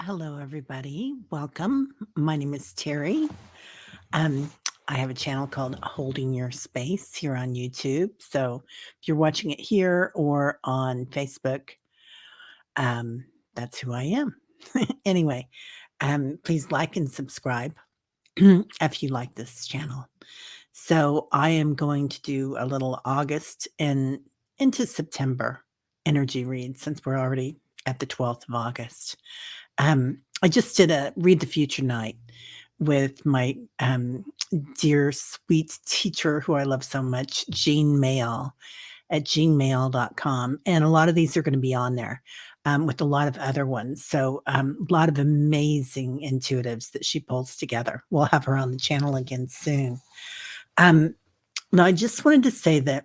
Hello, everybody. Welcome. My name is Teri. Um, I have a channel called Holding Your Space here on YouTube. So if you're watching it here or on Facebook, um, that's who I am. Anyway, please like and subscribe if you like this channel. So I am going to do a little August and into September energy read since we're already at the 12th of August. I just did a read the future night with my dear sweet teacher who I love so much, Jean Mail at jeanmail.com. And a lot of these are going to be on there with a lot of other ones. So a lot of amazing intuitives that she pulls together. We'll have her on the channel again soon. Now, I just wanted to say that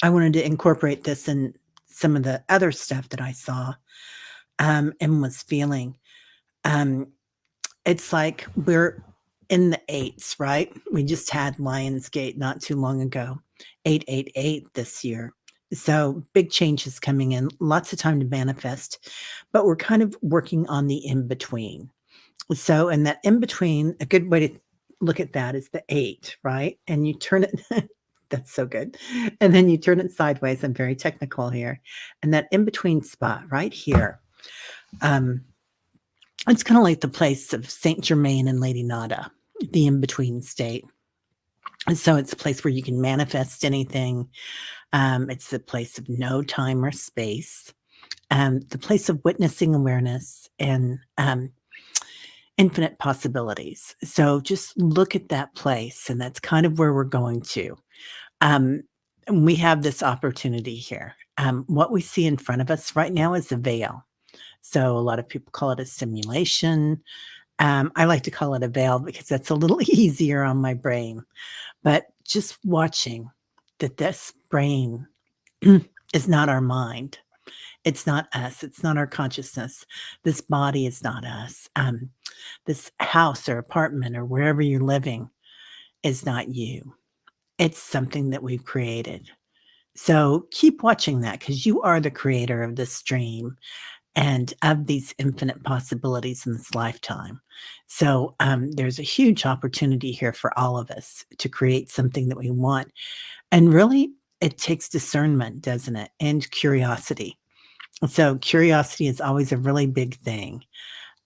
I wanted to incorporate this in some of the other stuff that I saw and was feeling. It's like we're in the eights, right? We just had Lionsgate not too long ago, 888 this year. So big changes coming in, lots of time to manifest, but we're kind of working on the in between. So, in that in between, a good way to look at that is the 8, right? And you turn it, that's so good. And then you turn it sideways. I'm very technical here. And that in between spot right here, it's kind of like the place of Saint Germain and Lady Nada, the in between state. And so it's a place where you can manifest anything. It's the place of no time or space, the place of witnessing awareness and infinite possibilities. So just look at that place, and that's kind of where we're going to. And we have this opportunity here. What we see in front of us right now is a veil. So a lot of people call it a simulation. I like to call it a veil because that's a little easier on my brain. But just watching that this brain is not our mind. It's not us. It's not our consciousness. This body is not us. This house or apartment or wherever you're living is not you. It's something that we've created. So keep watching that because you are the creator of this dream and of these infinite possibilities in this lifetime. So there's a huge opportunity here for all of us to create something that we want. And really, it takes discernment, doesn't it? And curiosity. So curiosity is always a really big thing.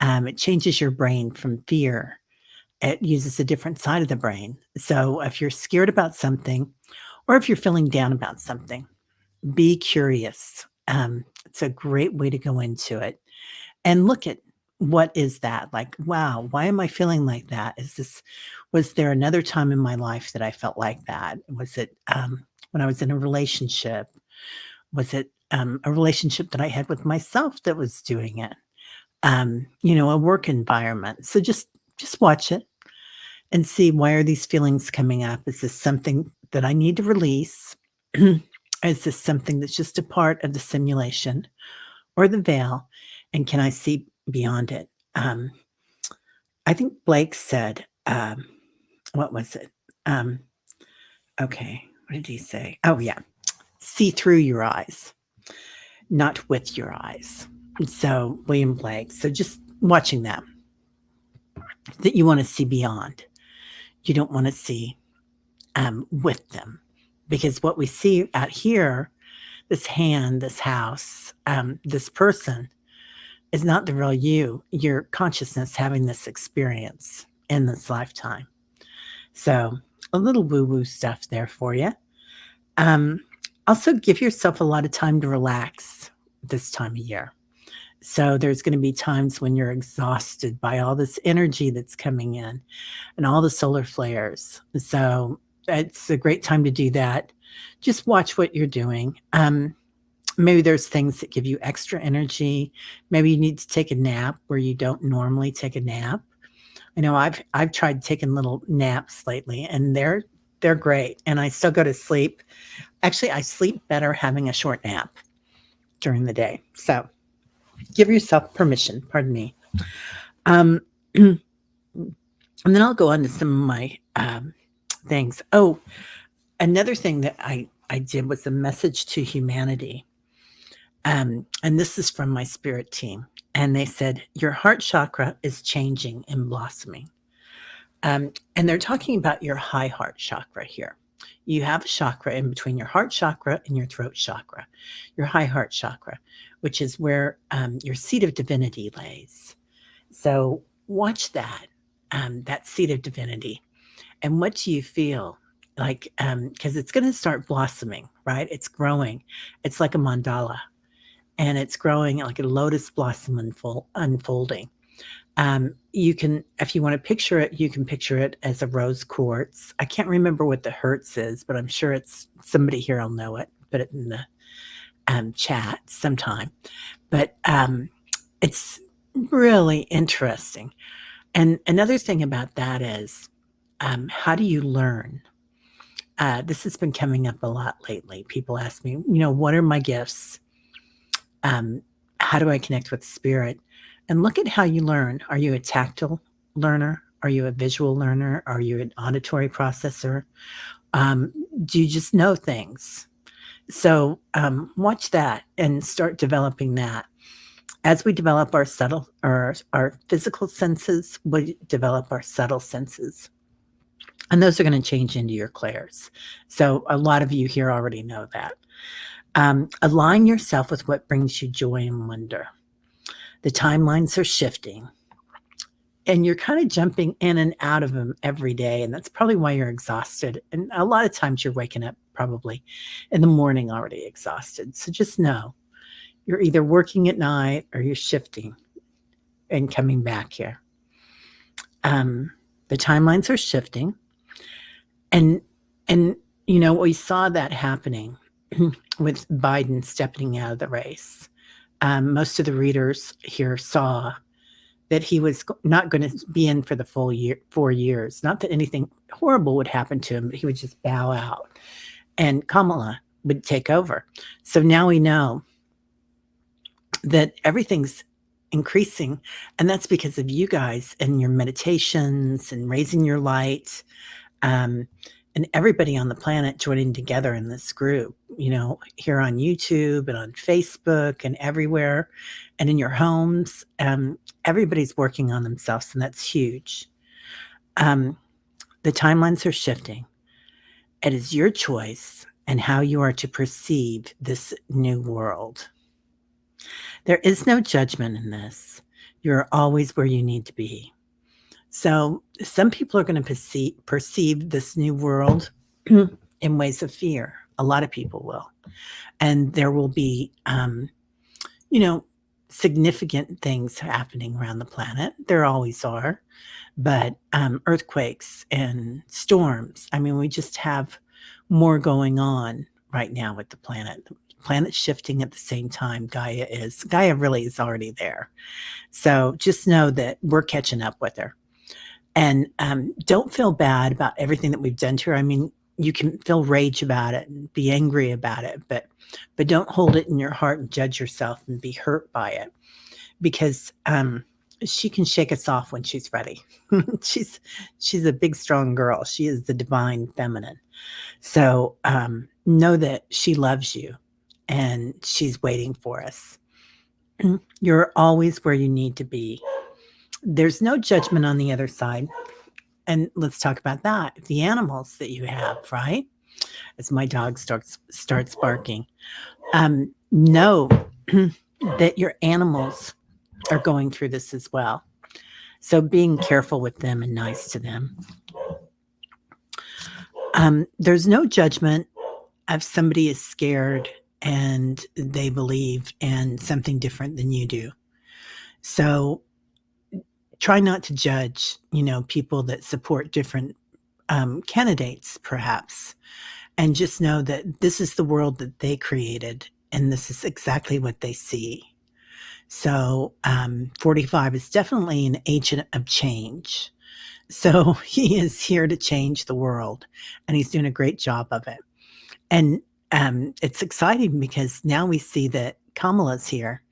It changes your brain from fear. It uses a different side of the brain. So if you're scared about something, or if you're feeling down about something, be curious. It's a great way to go into it and look at what is that like, wow, why am I feeling like that? Was there another time in my life that I felt like that? Was it when I was in a relationship? Was it a relationship that I had with myself that was doing it? A work environment. So just watch it and see, why are these feelings coming up? Is this something that I need to release? Is this something that's just a part of the simulation or the veil? And can I see beyond it? I think Blake said, what was it? Okay, what did he say? Oh, yeah. See through your eyes, not with your eyes. So, William Blake. So, just watching that you want to see beyond. You don't want to see with them. Because what we see out here, this hand, this house, this person, is not the real you. Your consciousness having this experience in this lifetime. So a little woo-woo stuff there for you. Also, give yourself a lot of time to relax this time of year. So there's going to be times when you're exhausted by all this energy that's coming in and all the solar flares. So it's a great time to do that. Just watch what you're doing. Maybe there's things that give you extra energy. Maybe you need to take a nap where you don't normally take a nap. I know I've tried taking little naps lately, and they're great. And I still go to sleep. Actually, I sleep better having a short nap during the day. So give yourself permission. Pardon me. And then I'll go on to some of my things. Oh, another thing that I did was a message to humanity. And this is from my spirit team. And they said, your heart chakra is changing and blossoming. And they're talking about your high heart chakra here. You have a chakra in between your heart chakra and your throat chakra, your high heart chakra, which is where your seat of divinity lays. So watch that seat of divinity. And what do you feel? Like, because it's going to start blossoming, right? It's growing. It's like a mandala, and it's growing like a lotus blossom unfolding. You can, if you want to picture it, you can picture it as a rose quartz. I can't remember what the hertz is, but I'm sure it's somebody here will know it. Put it in the chat sometime. But it's really interesting. And another thing about that is, how do you learn? This has been coming up a lot lately. People ask me, what are my gifts? How do I connect with spirit? And look at how you learn. Are you a tactile learner? Are you a visual learner? Are you an auditory processor? Do you just know things? So watch that and start developing that. As we develop our subtle or our physical senses, we develop our subtle senses. And those are going to change into your clairs. So a lot of you here already know that. Align yourself with what brings you joy and wonder. The timelines are shifting, and you're kind of jumping in and out of them every day. And that's probably why you're exhausted. And a lot of times you're waking up probably in the morning already exhausted. So just know you're either working at night or you're shifting and coming back here. The timelines are shifting. And we saw that happening with Biden stepping out of the race. Most of the readers here saw that he was not going to be in for the full 4 years. Not that anything horrible would happen to him, but he would just bow out, and Kamala would take over. So now we know that everything's increasing, and that's because of you guys and your meditations and raising your light, and everybody on the planet joining together in this group, here on YouTube and on Facebook and everywhere, and in your homes. Everybody's working on themselves, and that's huge. The timelines are shifting. It is your choice and how you are to perceive this new world. There is no judgment in this. You're always where you need to be. So some people are going to perceive this new world in ways of fear. A lot of people will. And there will be, significant things happening around the planet. There always are. But earthquakes and storms. I mean, we just have more going on right now with the planet. The planet's shifting at the same time Gaia is. Gaia really is already there. So just know that we're catching up with her. And don't feel bad about everything that we've done to her. I mean, you can feel rage about it and be angry about it, but don't hold it in your heart and judge yourself and be hurt by it, because she can shake us off when she's ready. she's a big, strong girl. She is the divine feminine. So know that she loves you and she's waiting for us. You're always where you need to be. There's no judgment on the other side. And let's talk about that. The animals that you have, right? As my dog starts barking. Know that your animals are going through this as well. So being careful with them and nice to them. There's no judgment if somebody is scared and they believe in something different than you do. So try not to judge, people that support different candidates, perhaps, and just know that this is the world that they created, and this is exactly what they see. So 45 is definitely an agent of change. So he is here to change the world, and he's doing a great job of it. And it's exciting because now we see that Kamala's here,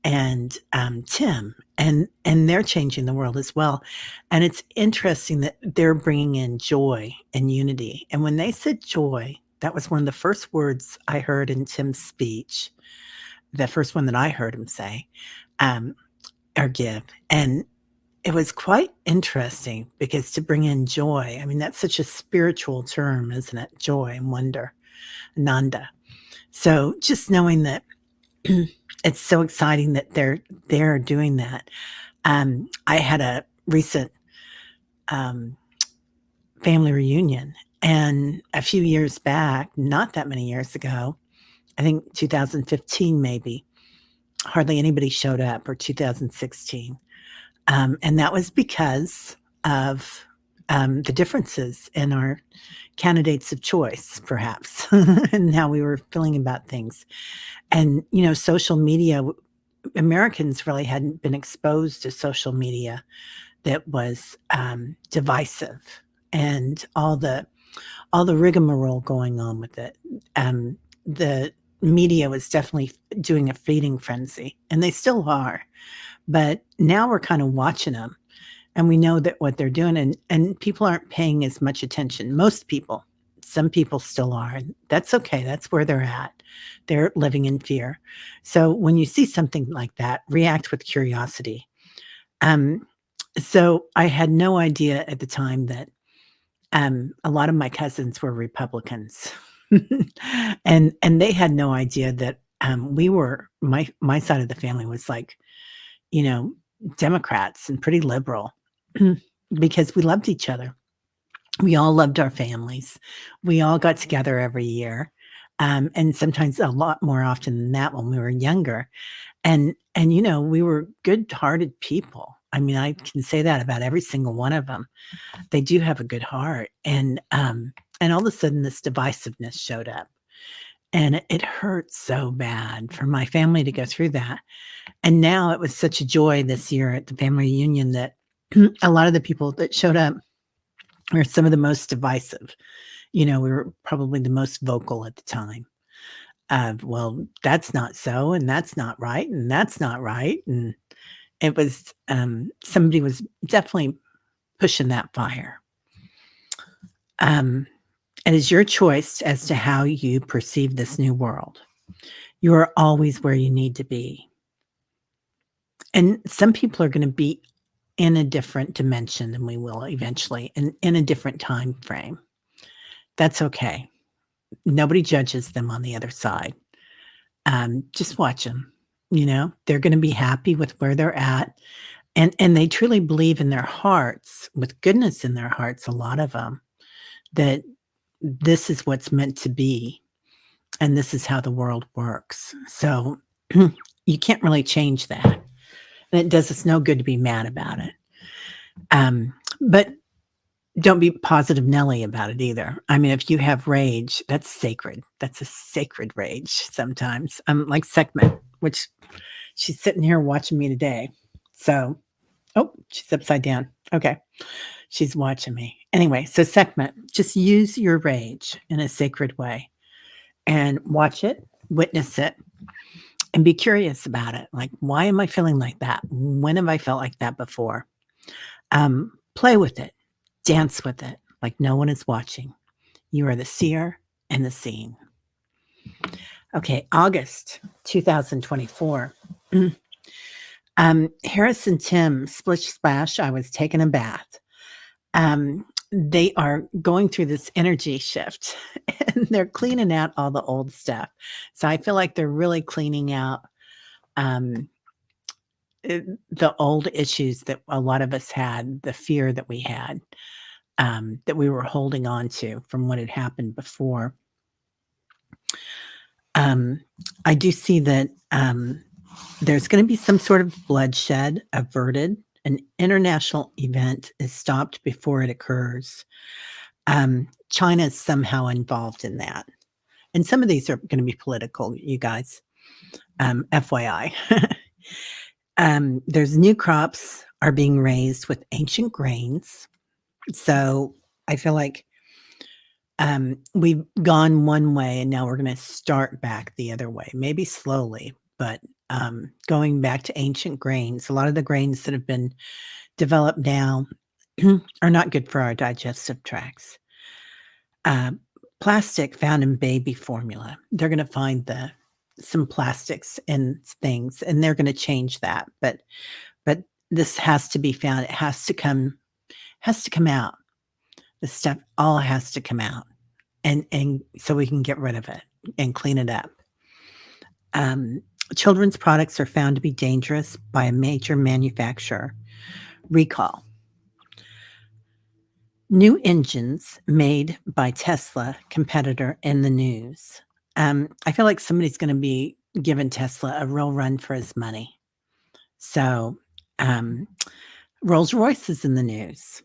and Tim, and they're changing the world as well. And it's interesting that they're bringing in joy and unity. And when they said joy, that was one of the first words I heard in Tim's speech, the first one that I heard him say, um, or give. And it was quite interesting because to bring in joy, I mean, that's such a spiritual term, isn't it? Joy and wonder, Nanda. So just knowing that it's so exciting that they're doing that. I had a recent family reunion, and a few years back, not that many years ago, I think 2015 maybe, hardly anybody showed up, or 2016. And that was because of the differences in our candidates of choice, perhaps, and how we were feeling about things. And, social media, Americans really hadn't been exposed to social media that was divisive, and all the rigmarole going on with it. The media was definitely doing a feeding frenzy, and they still are. But now we're kind of watching them, and we know that what they're doing, and people aren't paying as much attention. Most people, some people still are, and that's okay. That's where they're at. They're living in fear. So when you see something like that, react with curiosity. Um, so I had no idea at the time that a lot of my cousins were Republicans, and they had no idea that we were my side of the family was like, you know, Democrats and pretty liberal because we loved each other. We all loved our families. We all got together every year, and sometimes a lot more often than that when we were younger. And we were good-hearted people. I mean, I can say that about every single one of them. They do have a good heart, and all of a sudden, this divisiveness showed up, and it hurt so bad for my family to go through that. And now it was such a joy this year at the family reunion that a lot of the people that showed up were some of the most divisive. We were probably the most vocal at the time. Well, that's not so, and that's not right, and that's not right. And it was somebody was definitely pushing that fire. It is your choice as to how you perceive this new world. You are always where you need to be. And some people are going to be in a different dimension than we will eventually, and in a different time frame. That's okay. Nobody judges them on the other side. Just watch them. They're going to be happy with where they're at, and they truly believe in their hearts, with goodness in their hearts, a lot of them, that this is what's meant to be, and this is how the world works. So you can't really change that, and it does us no good to be mad about it. But don't be positive Nelly about it either. I mean, if you have rage, that's sacred. That's a sacred rage sometimes. Like Sekhmet, which she's sitting here watching me today. So, she's upside down. Okay. She's watching me. Anyway, so Sekhmet, just use your rage in a sacred way and watch it, witness it, and be curious about it. Like, why am I feeling like that? When have I felt like that before? Play with it. Dance with it like no one is watching. You are the seer and the seen. Okay, August 2024. Harris and Tim, splish splash, I was taking a bath. They are going through this energy shift and they're cleaning out all the old stuff. So I feel like they're really cleaning out the old issues that a lot of us had, the fear that we had, that we were holding on to from what had happened before. I do see that there's going to be some sort of bloodshed averted. An international event is stopped before it occurs. China is somehow involved in that. And some of these are going to be political, you guys. FYI. There's new crops are being raised with ancient grains. So I feel like we've gone one way and now we're going to start back the other way, maybe slowly, but going back to ancient grains. A lot of the grains that have been developed now are not good for our digestive tracts. Plastic found in baby formula. They're going to find the some plastics and things, and they're going to change that. But this has to be found. It has to come out. The stuff all has to come out, and so we can get rid of it and clean it up. Um, Children's products are found to be dangerous by a major manufacturer. Recall. New engines made by Tesla competitor in the news. I feel like somebody's going to be giving Tesla a real run for his money. So, Rolls-Royce is in the news.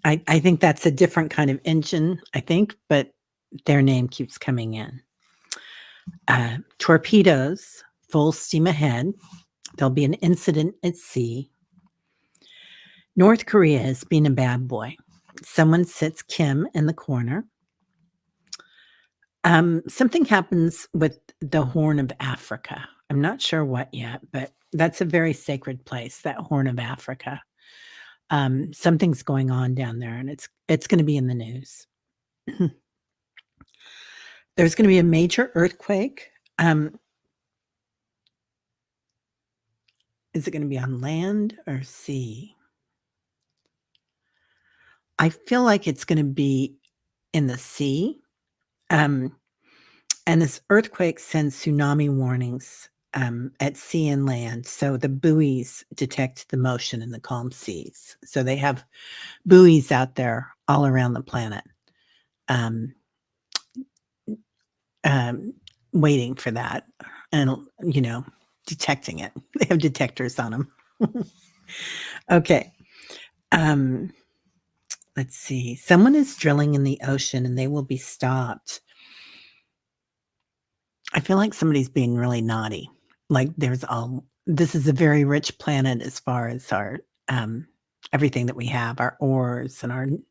I think that's a different kind of engine, I think, but their name keeps coming in. Torpedoes, full steam ahead. There'll be an incident at sea. North Korea is being a bad boy. Someone sits Kim in the corner. Something happens with the Horn of Africa. I'm not sure what yet, but that's a very sacred place, that Horn of Africa. Something's going on down there, and it's going to be in the news. There's going to be a major earthquake. Is it going to be on land or sea? I feel like it's going to be in the sea. And this earthquake sends tsunami warnings at sea and land. So the buoys detect the motion in the calm seas. So they have buoys out there all around the planet, waiting for that and, detecting it. They have detectors on them. Okay. Let's see. Someone is drilling in the ocean and they will be stopped. I feel like somebody's being really naughty. Like this is a very rich planet as far as our everything that we have, our ores and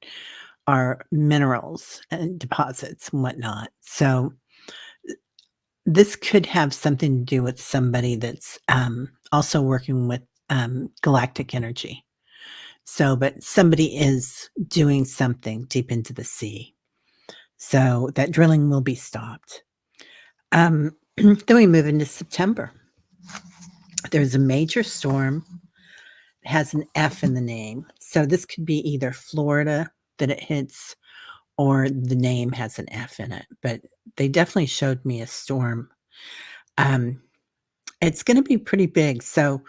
our minerals and deposits and whatnot. So this could have something to do with somebody that's also working with galactic energy. So, but somebody is doing something deep into the sea. So that drilling will be stopped. Then we move into September. There's a major storm. It has an F in the name. So this could be either Florida that it hits or the name has an F in it. But they definitely showed me a storm. It's going to be pretty big. So,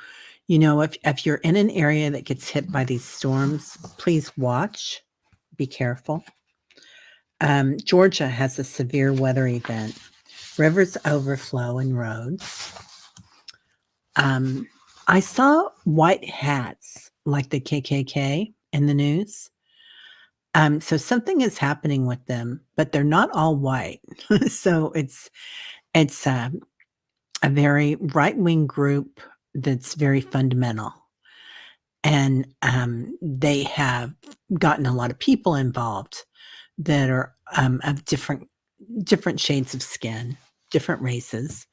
if you're in an area that gets hit by these storms, please watch. Be careful. Georgia has a severe weather event. Rivers overflow in roads. I saw white hats like the KKK in the news. So something is happening with them, but they're not all white. So it's a very right-wing group that's very fundamental. And they have gotten a lot of people involved that are of different shades of skin, different races.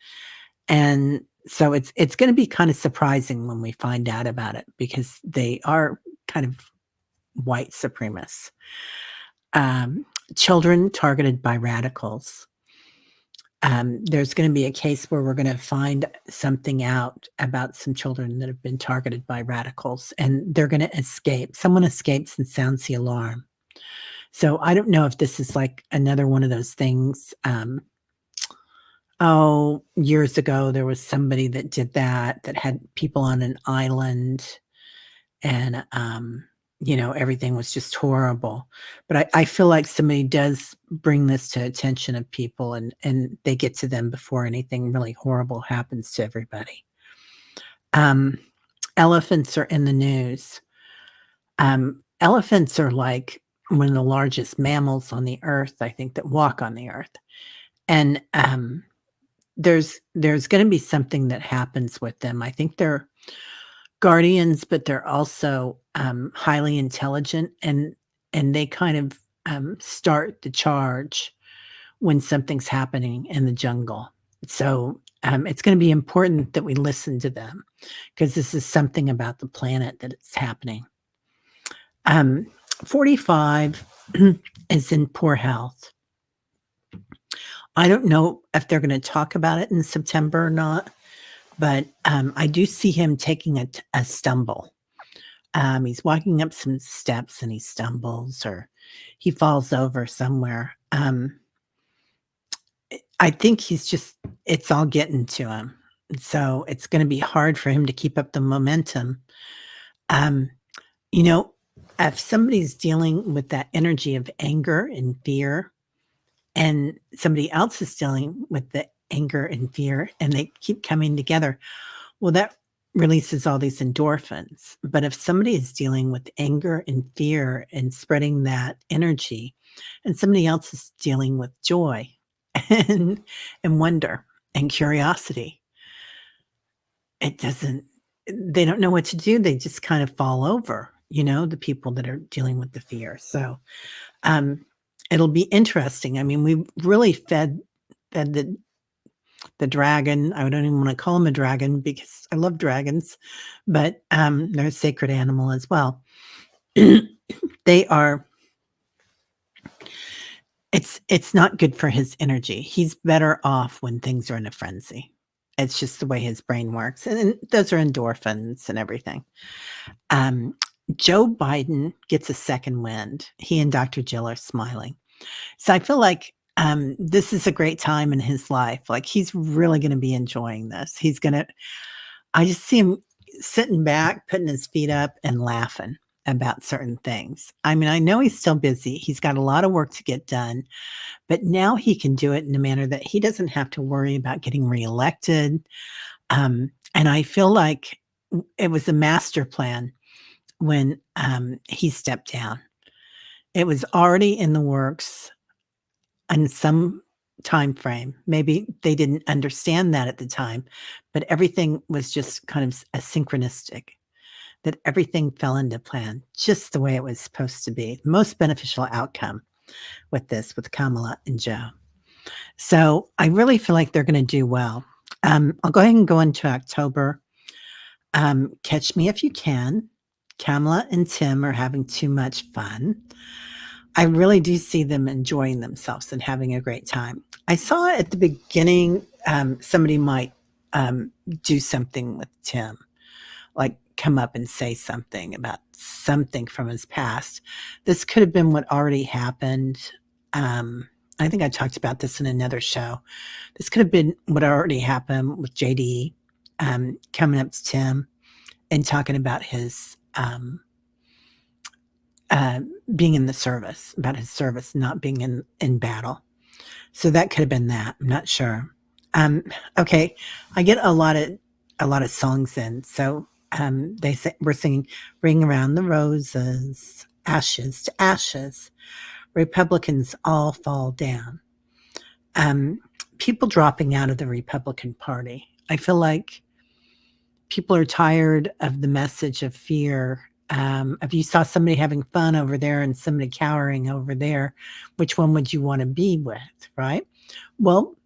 And so it's going to be kind of surprising when we find out about it because they are kind of white supremacists. Children targeted by radicals. There's going to be a case where we're going to find something out about some children that have been targeted by radicals, and they're going to escape. Someone escapes and sounds the alarm. So I don't know if this is like another one of those things. Years ago, there was somebody that did that had people on an island, and everything was just horrible. But I feel like somebody does bring this to attention of people, and they get to them before anything really horrible happens to everybody. Elephants are in the news. Elephants are like one of the largest mammals on the earth, I think, that walk on the earth. And there's going to be something that happens with them. I think they're guardians, but they're also highly intelligent, and they kind of start the charge when something's happening in the jungle. So it's going to be important that we listen to them because this is something about the planet that it's happening. 45 is in poor health. I don't know if they're going to talk about it in September or not, but I do see him taking a stumble. He's walking up some steps and he stumbles or he falls over somewhere. I think it's all getting to him. So it's going to be hard for him to keep up the momentum. Um, you know, if somebody's dealing with that energy of anger and fear, and somebody else is dealing with the anger and fear, and they keep coming together, well, that releases all these endorphins. But if somebody is dealing with anger and fear and spreading that energy, and somebody else is dealing with joy and wonder and curiosity, it doesn't they don't know what to do. They just kind of fall over, the people that are dealing with the fear. So, um, it'll be interesting. I mean, we really fed the dragon. I don't even wanna call him a dragon because I love dragons, but, they're a sacred animal as well. They are it's not good for his energy. He's better off when things are in a frenzy. It's just the way his brain works, and then those are endorphins and everything. Um, Joe Biden gets a second wind. He and Dr. Jill are smiling. So I feel like, this is a great time in his life. Like, he's really gonna be enjoying this. I just see him sitting back, putting his feet up, and laughing about certain things. I mean, I know he's still busy. He's got a lot of work to get done, but now he can do it in a manner that he doesn't have to worry about getting reelected. And I feel like it was a master plan when, he stepped down. It was already in the works in some time frame. Maybe they didn't understand that at the time, but everything was just kind of a synchronistic, that everything fell into plan just the way it was supposed to be. Most beneficial outcome with Kamala and Joe. So I really feel like they're going to do well. I'll go ahead and go into October. Catch me if you can. Kamala and Tim are having too much fun. I really do see them enjoying themselves and having a great time. I saw at the beginning, somebody might do something with Tim, like come up and say something about something from his past. This could have been what already happened. I think I talked about this in another show. This could have been what already happened with JD coming up to Tim and talking about his being in the service, about his service not being in battle. So that could have been that. I'm not sure. Okay, I get a lot of songs in. So they say we're singing "Ring Around the Roses," "Ashes to Ashes," "Republicans All Fall Down." Um, People dropping out of the Republican Party. I feel like people are tired of the message of fear. If you saw somebody having fun over there and somebody cowering over there, which one would you want to be with, right? Well,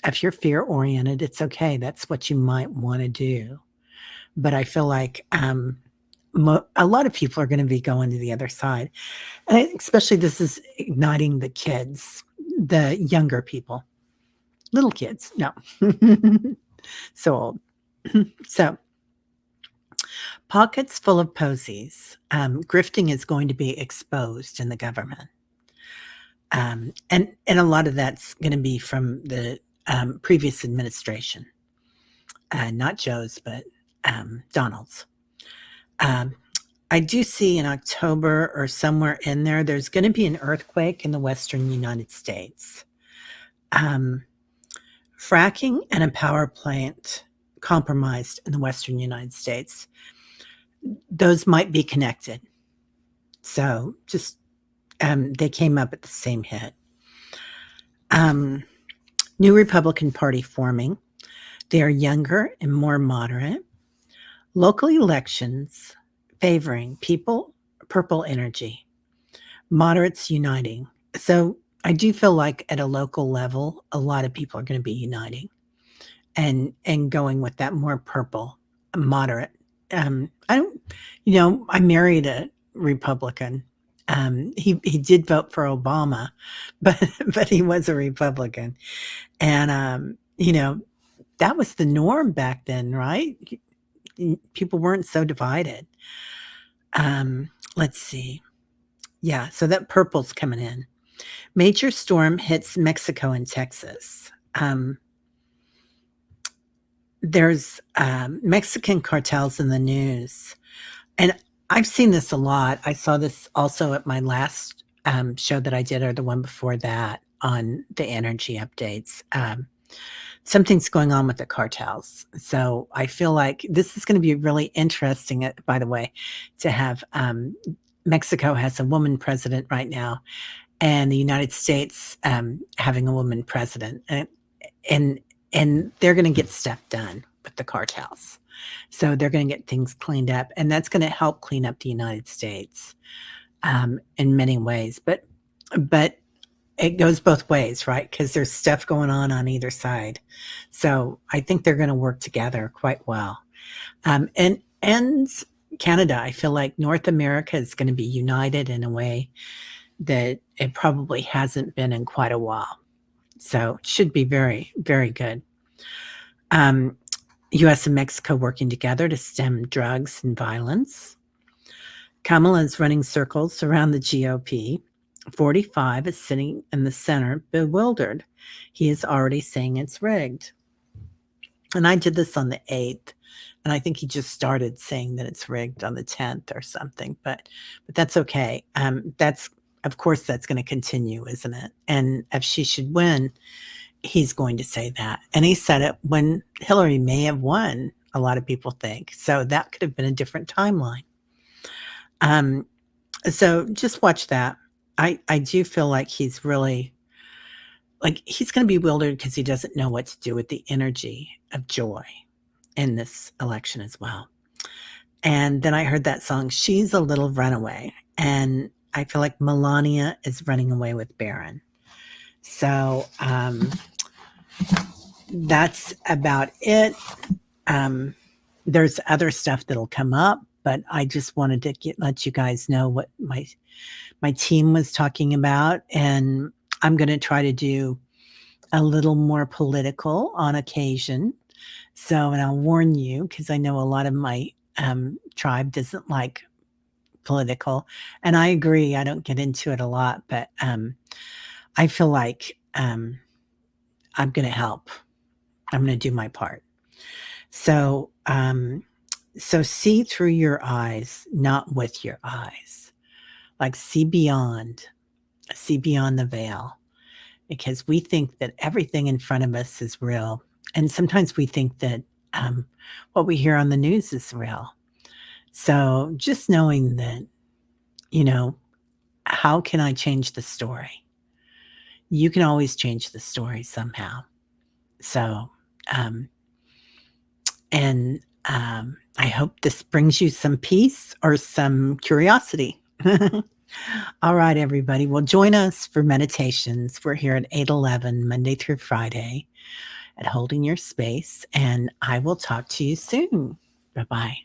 if you're fear oriented, it's okay. That's what you might want to do. But I feel like a lot of people are going to be going to the other side. And especially this is igniting the kids, the younger people, little kids. No, so old. So pockets full of posies. Grifting is going to be exposed in the government. And a lot of that's going to be from the previous administration, not Joe's, but Donald's. I do see in October or somewhere in there, there's going to be an earthquake in the Western United States. Fracking and a power plant compromised in the Western United States. Those might be connected. So just they came up at the same hit. New Republican Party forming. They are younger and more moderate. Local elections favoring people, purple energy. Moderates uniting. So I do feel like at a local level, a lot of people are going to be uniting and going with that more purple, moderate. I don't, I married a Republican, He did vote for Obama, but he was a Republican. And, that was the norm back then, right? People weren't so divided. Let's see. Yeah, so that purple's coming in. Major storm hits Mexico and Texas. There's Mexican cartels in the news. And I've seen this a lot. I saw this also at my last show that I did, or the one before that, on the energy updates. Something's going on with the cartels. So I feel like this is going to be really interesting, by the way, to have Mexico has a woman president right now, and the United States having a woman president. And they're going to get stuff done with the cartels. So they're going to get things cleaned up, and that's going to help clean up the United States in many ways. But it goes both ways, right? Because there's stuff going on either side. So I think they're going to work together quite well. And Canada, I feel like North America is going to be united in a way that it probably hasn't been in quite a while. So it should be very, very good. U.S. and Mexico working together to stem drugs and violence. Kamala is running circles around the GOP. 45 is sitting in the center, bewildered. He is already saying it's rigged. And I did this on the 8th, and I think he just started saying that it's rigged on the 10th or something, but that's okay. Of course, that's going to continue, isn't it? And if she should win, he's going to say that. And he said it when Hillary may have won, a lot of people think. So that could have been a different timeline. So just watch that. I do feel like he's really, like, he's going to be bewildered because he doesn't know what to do with the energy of joy in this election as well. And then I heard that song, She's a Little Runaway. And I feel like Melania is running away with Barron. So that's about it. There's other stuff that'll come up, but I just wanted to let you guys know what my team was talking about. And I'm going to try to do a little more political on occasion. So, and I'll warn you, because I know a lot of my tribe doesn't like political. And I agree, I don't get into it a lot, but I feel like I'm going to help. I'm going to do my part. So, so see through your eyes, not with your eyes. Like see beyond the veil. Because we think that everything in front of us is real. And sometimes we think that what we hear on the news is real. So just knowing that, how can I change the story? You can always change the story somehow. So, I hope this brings you some peace or some curiosity. All right, everybody. Well, join us for meditations. We're here at 8:11, Monday through Friday at Holding Your Space, and I will talk to you soon. Bye-bye.